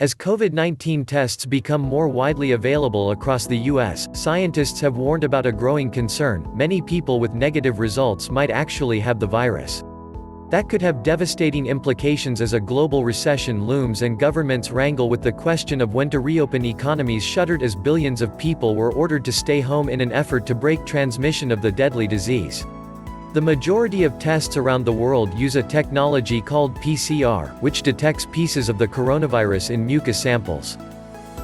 As COVID-19 tests become more widely available across the U.S., scientists have warned about a growing concern: many people with negative results might actually have the virus. That could have devastating implications as a global recession looms and governments wrangle with the question of when to reopen economies shuttered as billions of people were ordered to stay home in an effort to break transmission of the deadly disease. The majority of tests around the world use a technology called PCR, which detects pieces of the coronavirus in mucus samples.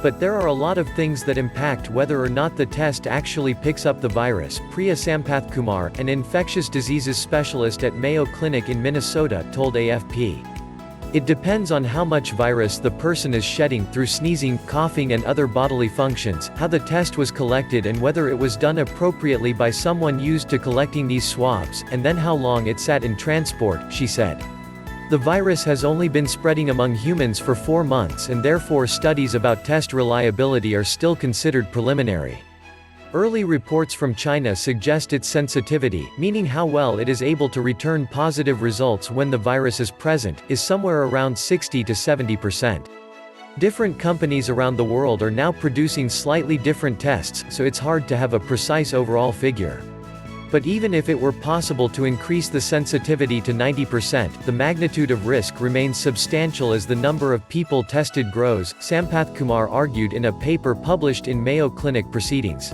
But there are a lot of things that impact whether or not the test actually picks up the virus. Priya Sampathkumar, an infectious diseases specialist at Mayo Clinic in Minnesota, told AFP. It depends on how much virus the person is shedding through sneezing, coughing and other bodily functions, how the test was collected and whether it was done appropriately by someone used to collecting these swabs, and then how long it sat in transport, she said. The virus has only been spreading among humans for 4 months and therefore studies about test reliability are still considered preliminary. Early reports from China suggest its sensitivity, meaning how well it is able to return positive results when the virus is present, is somewhere around 60 to 70%. Different companies around the world are now producing slightly different tests, so it's hard to have a precise overall figure. But even if it were possible to increase the sensitivity to 90%, the magnitude of risk remains substantial as the number of people tested grows, Sampathkumar argued in a paper published in Mayo Clinic Proceedings.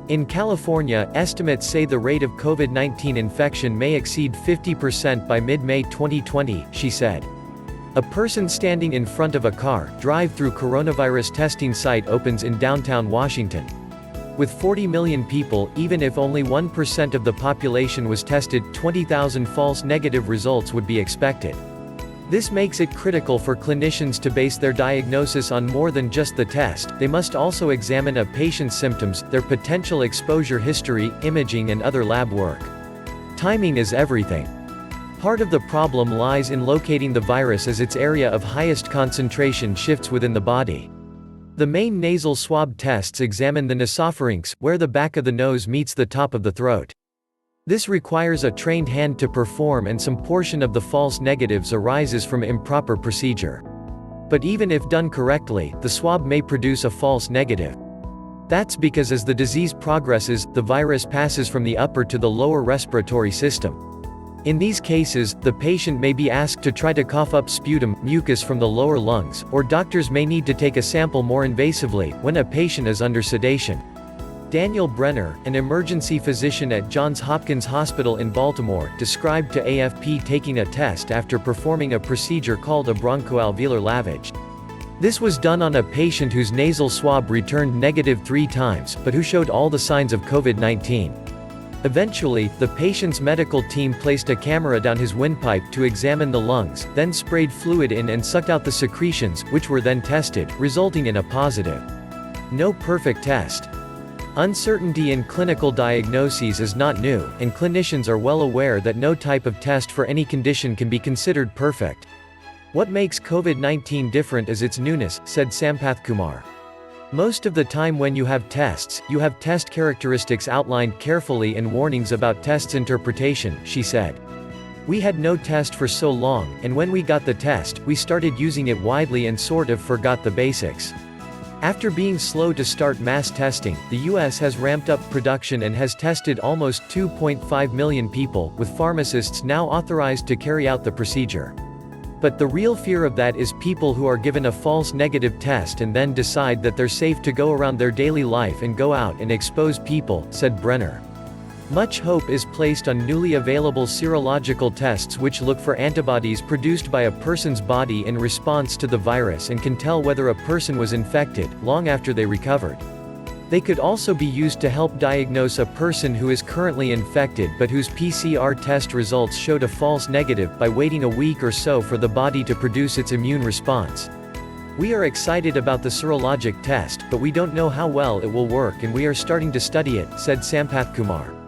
In California, estimates say the rate of COVID-19 infection may exceed 50% by mid-May 2020, she said. A person standing in front of a car drive-through coronavirus testing site opens in downtown Washington. With 40 million people, even if only 1% of the population was tested, 20,000 false negative results would be expected. This makes it critical for clinicians to base their diagnosis on more than just the test. They must also examine a patient's symptoms, their potential exposure history, imaging and other lab work. Timing is everything. Part of the problem lies in locating the virus as its area of highest concentration shifts within the body. The main nasal swab tests examine the nasopharynx, where the back of the nose meets the top of the throat. This requires a trained hand to perform and some portion of the false negatives arises from improper procedure. But even if done correctly, the swab may produce a false negative. That's because as the disease progresses, the virus passes from the upper to the lower respiratory system. In these cases, the patient may be asked to try to cough up sputum, mucus from the lower lungs, or doctors may need to take a sample more invasively, when a patient is under sedation. Daniel Brenner, an emergency physician at Johns Hopkins Hospital in Baltimore, described to AFP taking a test after performing a procedure called a bronchoalveolar lavage. This was done on a patient whose nasal swab returned negative 3 times, but who showed all the signs of COVID-19. Eventually, the patient's medical team placed a camera down his windpipe to examine the lungs, then sprayed fluid in and sucked out the secretions, which were then tested, resulting in a positive. No perfect test. Uncertainty in clinical diagnoses is not new, and clinicians are well aware that no type of test for any condition can be considered perfect. What makes COVID-19 different is its newness, said Sampathkumar. Most of the time when you have tests, you have test characteristics outlined carefully and warnings about test's interpretation, she said. We had no test for so long, and when we got the test, we started using it widely and sort of forgot the basics. After being slow to start mass testing, the U.S. has ramped up production and has tested almost 2.5 million people, with pharmacists now authorized to carry out the procedure. But the real fear of that is people who are given a false negative test and then decide that they're safe to go around their daily life and go out and expose people, said Brenner. Much hope is placed on newly available serological tests which look for antibodies produced by a person's body in response to the virus and can tell whether a person was infected, long after they recovered. They could also be used to help diagnose a person who is currently infected but whose PCR test results showed a false negative, by waiting a week or so for the body to produce its immune response. We are excited about the serologic test, but we don't know how well it will work and we are starting to study it, said Sampathkumar.